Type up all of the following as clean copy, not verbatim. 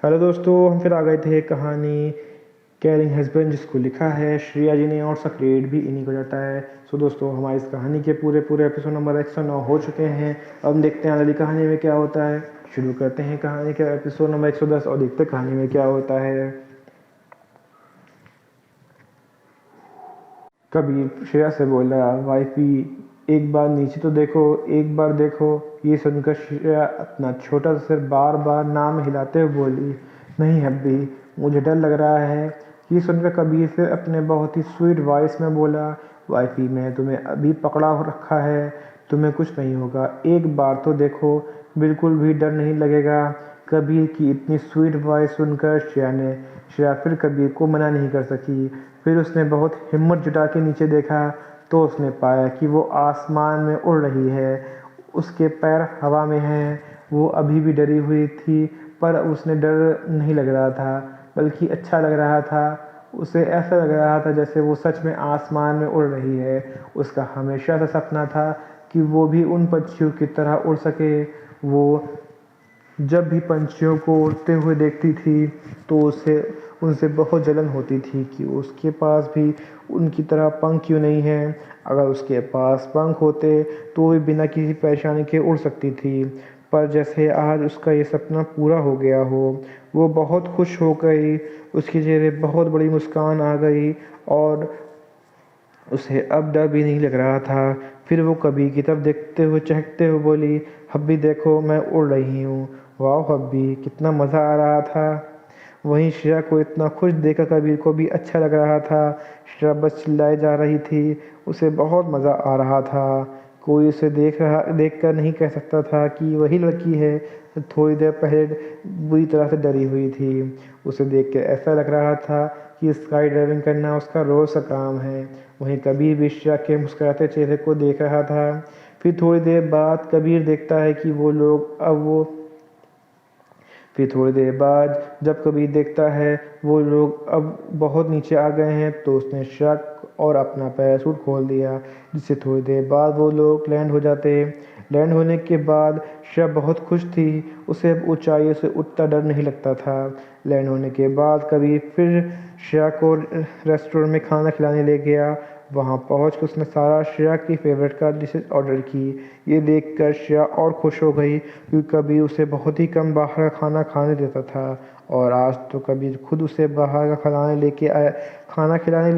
Hello दोस्तों, हम फिर आ गए थे कहानी केयरिंग हस्बैंड, जिसको लिखा है श्रेया जी ने और उसका क्रेडिट भी इन्हीं को जाता है। सो दोस्तों, हमारी इस कहानी के पूरे पूरे एपिसोड नंबर 109 हो चुके हैं। अब हम देखते हैं अगली कहानी में क्या होता है। शुरू करते हैं कहानी के एपिसोड नंबर 110 और देखते हैं कहानी में क्या होता है। कबीर श्रेया से बोला, वाइफी एक बार नीचे तो देखो, एक बार देखो। ये सुनकर श्रेया अपना छोटा सा सिर बार बार नाम हिलाते हुए बोली, नहीं हब्बी, मुझे डर लग रहा है। ये सुनकर कबीर फिर अपने बहुत ही स्वीट वॉइस में बोला, वाइफी मैंने तुम्हें अभी पकड़ा हो रखा है, तुम्हें कुछ नहीं होगा, एक बार तो देखो, बिल्कुल भी डर नहीं लगेगा। कबीर की इतनी स्वीट वॉइस सुनकर श्रेया फिर कबीर को मना नहीं कर सकी। फिर उसने बहुत हिम्मत जुटा के नीचे देखा तो उसने पाया कि वो आसमान में उड़ रही है, उसके पैर हवा में हैं। वो अभी भी डरी हुई थी, पर उसे डर नहीं लग रहा था, बल्कि अच्छा लग रहा था। उसे ऐसा लग रहा था जैसे वो सच में आसमान में उड़ रही है। उसका हमेशा से सपना था कि वो भी उन पक्षियों की तरह उड़ सके। वो जब भी पंछियों को उड़ते हुए देखती थी तो उसे उनसे बहुत जलन होती थी कि उसके पास भी उनकी तरह पंख क्यों नहीं हैं। अगर उसके पास पंख होते तो वो भी बिना किसी परेशानी के उड़ सकती थी। पर जैसे आज उसका ये सपना पूरा हो गया हो, वो बहुत खुश हो गई। उसके चेहरे बहुत बड़ी मुस्कान आ गई और उसे अब डर भी नहीं लग रहा था। फिर वो कबीर की तरफ देखते हुए चहकते हुए बोली, हब्बी देखो, मैं उड़ रही हूँ। वाह हब्बी, कितना मज़ा आ रहा था। वहीं श्रेया को इतना खुश देखकर कबीर को भी अच्छा लग रहा था। श्रेया बस चिल्लाए जा रही थी, उसे बहुत मज़ा आ रहा था। कोई उसे देखकर नहीं कह सकता था कि वही लड़की है जो थोड़ी देर पहले बुरी तरह से डरी हुई थी। उसे देख के ऐसा लग रहा था कि स्काई ड्राइविंग करना उसका रोज़ का काम है। वहीं कबीर भी श्रेया के मुस्कुराते चेहरे को देख रहा था। फिर थोड़ी देर बाद कबीर देखता है कि वो लोग अब वो फिर थोड़ी देर बाद जब कबीर देखता है वो लोग अब बहुत नीचे आ गए हैं, तो उसने शक और अपना पैराशूट खोल दिया, जिससे थोड़ी देर बाद वो लोग लैंड हो जाते। लैंड होने के बाद श्रेया बहुत खुश थी, उसे अब ऊंचाइयों से उतना डर नहीं लगता था। लैंड होने के बाद कबीर फिर श्रेया को रेस्टोरेंट में खाना खिलाने ले गया। वहाँ पहुँच कर उसने सारा श्रेया की फेवरेट का डिशेज ऑर्डर की। ये देखकर श्रेया और खुश हो गई, क्योंकि कबीर उसे बहुत ही कम बाहर का खाना खाने देता था और आज तो कबीर खुद उसे बाहर का खाना खिलाने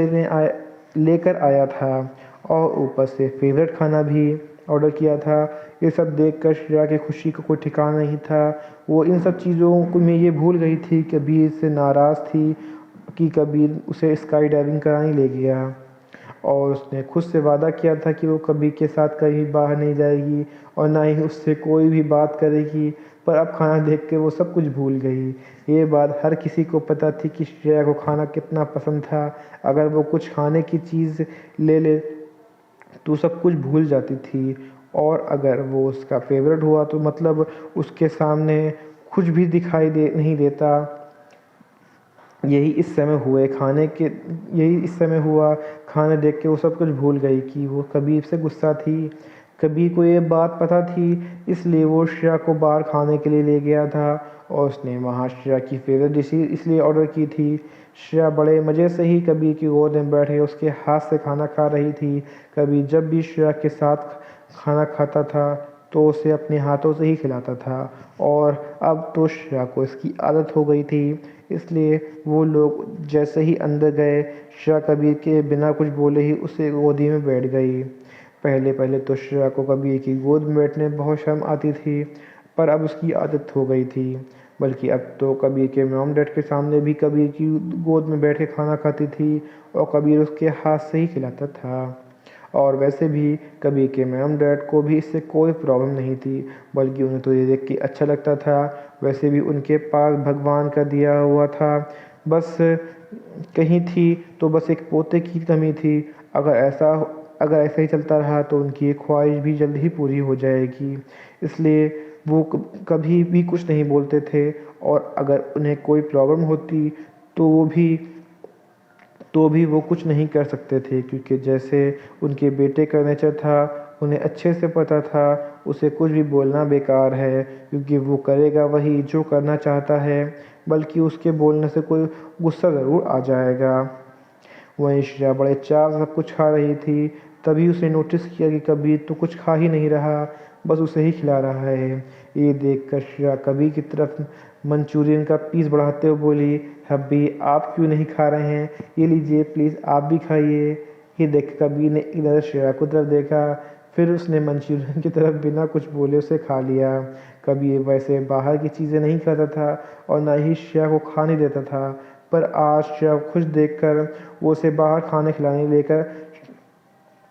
लेकर आया था और ऊपर से फेवरेट खाना भी ऑर्डर किया था। ये सब देखकर श्रेया की खुशी का कोई ठिकाना नहीं था। वो इन सब चीज़ों को में ये भूल गई थी, कबीर से नाराज़ थी कि कबीर उसे स्काई डाइविंग कराने ले गया और उसने खुद से वादा किया था कि वो कबीर के साथ कहीं बाहर नहीं जाएगी और ना ही उससे कोई भी बात करेगी। पर अब खाना देख के वो सब कुछ भूल गई। ये बात हर किसी को पता थी कि श्रेया को खाना कितना पसंद था। अगर वो कुछ खाने की चीज़ ले ले तो सब कुछ भूल जाती थी, और अगर वो उसका फेवरेट हुआ तो मतलब उसके सामने कुछ भी दिखाई दे नहीं देता। यही इस समय हुआ। खाने देख के वो सब कुछ भूल गई कि वो कबीर से गुस्सा थी। कबीर को ये बात पता थी, इसलिए वो श्रेया को बाहर खाने के लिए ले गया था और उसने वहाँ श्रेया की फेवरेट डिश इसलिए ऑर्डर की थी। श्रेया बड़े मज़े से ही कबीर की गोद में बैठ के उसके हाथ से खाना खा रही थी। कबीर जब भी श्रेया के साथ खाना खाता था तो उसे अपने हाथों से ही खिलाता था, और अब तो श्रेया को इसकी आदत हो गई थी। इसलिए वो लोग जैसे ही अंदर गए, श्रेया कबीर के बिना कुछ बोले ही उसे गोदी में बैठ गई। पहले पहले तो श्रेया को कबीर की गोद में बैठने में बहुत शर्म आती थी, पर अब उसकी आदत हो गई थी। बल्कि अब तो कबीर के मॉम डैड के सामने भी कबीर की गोद में बैठ के खाना खाती थी और कबीर उसके हाथ से ही खिलाता था। और वैसे भी कबीर के मॉम डैड को भी इससे कोई प्रॉब्लम नहीं थी, बल्कि उन्हें तो ये देख के अच्छा लगता था। वैसे भी उनके पास भगवान का दिया हुआ था, बस कहीं थी तो बस एक पोते की कमी थी। अगर ऐसा ही चलता रहा तो उनकी ये ख्वाहिश भी जल्द ही पूरी हो जाएगी। इसलिए वो कभी भी कुछ नहीं बोलते थे, और अगर उन्हें कोई प्रॉब्लम होती तो वो भी वो कुछ नहीं कर सकते थे, क्योंकि जैसे उनके बेटे का नेचर था उन्हें अच्छे से पता था उसे कुछ भी बोलना बेकार है, क्योंकि वो करेगा वही जो करना चाहता है, बल्कि उसके बोलने से कोई गुस्सा ज़रूर आ जाएगा। वहीं श्रेया बड़े चाव से सब कुछ खा रही थी। तभी उसने नोटिस किया कि कबीर तो कुछ खा ही नहीं रहा, बस उसे ही खिला रहा है। ये देखकर श्रेया कबीर की तरफ मंचूरियन का पीस बढ़ाते हुए बोली, हब्बी आप क्यों नहीं खा रहे हैं, ये लीजिए प्लीज़ आप भी खाइए। ये देख कबीर ने एक नज़र श्रेया को तरफ देखा, फिर उसने मंचूरियन की तरफ बिना कुछ बोले उसे खा लिया। कबीर वैसे बाहर की चीज़ें नहीं खाता था और ना ही श्रेया को खाने देता था, पर आज श्रेया को खुश देखकर वो उसे बाहर खाने खिलाने लेकर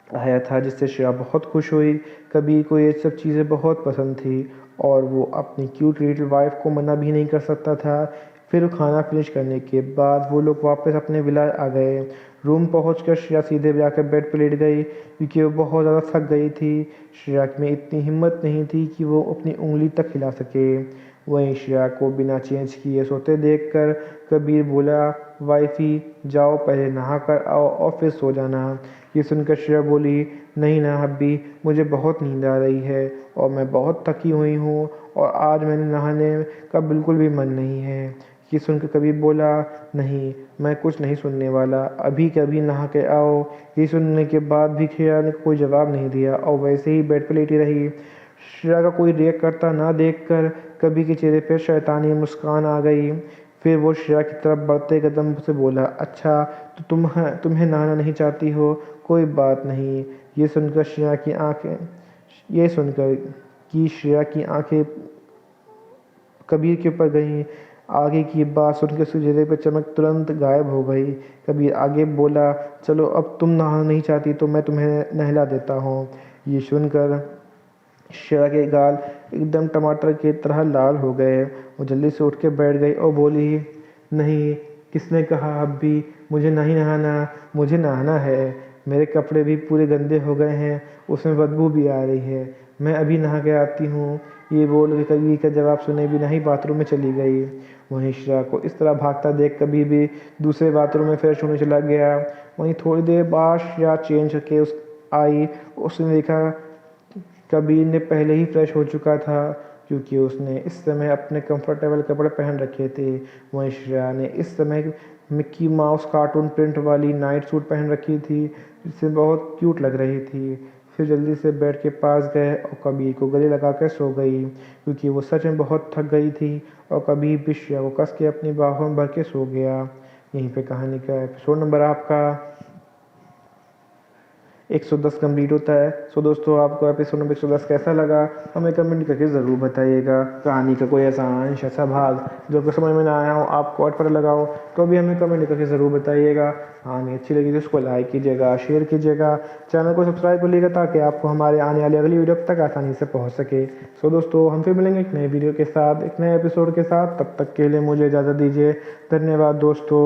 आया था, जिससे श्रेया बहुत खुश हुई। कबीर को ये सब चीज़ें बहुत पसंद थी और वो अपनी क्यूट लिटिल वाइफ को मना भी नहीं कर सकता था। फिर खाना फिनिश करने के बाद वो लोग वापस अपने विला आ गए। रूम पहुंचकर श्रेया सीधे जाकर बेड पर लेट गई, क्योंकि वो बहुत ज़्यादा थक गई थी। श्रेया में इतनी हिम्मत नहीं थी कि वो अपनी उंगली तक हिला सके। वहीं श्रेया को बिना चेंज किए सोते देखकर कबीर बोला, वाइफी जाओ पहले नहा कर आओ और फिर सो जाना। ये सुनकर श्रेया बोली, नहीं ना हब्बी, मुझे बहुत नींद आ रही है और मैं बहुत थकी हुई हूँ और आज मैंने नहाने का बिल्कुल भी मन नहीं है। ये सुनकर कबीर बोला, नहीं मैं कुछ नहीं सुनने वाला, अभी के अभी नहा के आओ। ये सुनने के बाद भी श्रेया ने कोई जवाब नहीं दिया और वैसे ही बेड पर लेटी रही। श्रेया का कोई रिएक्ट करता ना देखकर कबीर के चेहरे पर शैतानी मुस्कान आ गई। फिर वो श्रेया की तरफ बढ़ते कदम से बोला, अच्छा तो तुम्हें नहाना नहीं चाहती हो, कोई बात नहीं। ये सुनकर कि श्रेया की आंखें कबीर के ऊपर गईं। आगे की बात सुनकर उसके चेहरे पर चमक तुरंत गायब हो गई। कबीर आगे बोला, चलो अब तुम नहाना नहीं चाहती तो मैं तुम्हें नहला देता हूँ। ये सुनकर श्रेया के गाल एकदम टमाटर की तरह लाल हो गए। वो जल्दी से उठ के बैठ गई और बोली, नहीं किसने कहा अभी मुझे नहीं नहाना, मुझे नहाना है। मेरे कपड़े भी पूरे गंदे हो गए हैं, उसमें बदबू भी आ रही है, मैं अभी नहा के आती हूँ। ये बोल के कबीर का जवाब सुने बिना ही बाथरूम में चली गई। वहीं श्रेया को इस तरह भागता देख कबीर भी दूसरे बाथरूम में फ्रेश होने चला गया। वहीं थोड़ी देर बाद श्रेया चेंज करके आई। उसने देखा कबीर ने पहले ही फ्रेश हो चुका था, क्योंकि उसने इस समय अपने कंफर्टेबल कपड़े पहन रखे थे। वहीं श्रेया ने इस समय मिक्की माउस कार्टून प्रिंट वाली नाइट सूट पहन रखी थी, जिससे बहुत क्यूट लग रही थी। फिर जल्दी से बेड के पास गए और कबीर को गले लगा कर सो गई, क्योंकि वो सच में बहुत थक गई थी। और कबीर भी श्रेया को कस के अपनी बाहों में भर के सो गया। यहीं पे कहानी का एपिसोड नंबर आपका 110 कंप्लीट होता है। सो दोस्तों आपको एपिसोड नंबर 110 कैसा लगा हमें कमेंट करके ज़रूर बताइएगा। कहानी का कोई ऐसा अंश ऐसा भाग जो कि समझ में ना आया हो, आपको और पता लगा हो, तो भी हमें कमेंट करके ज़रूर बताइएगा। कहानी अच्छी लगी तो उसको लाइक कीजिएगा, शेयर कीजिएगा, चैनल को सब्सक्राइब करिएगा, ताकि आपको हमारे आने वाली अगली वीडियो तक आसानी से पहुँच सके। सो दोस्तों हम फिर मिलेंगे एक नए वीडियो के साथ, एक नए एपिसोड के साथ। तब तक के लिए मुझे इजाज़त दीजिए। धन्यवाद दोस्तों।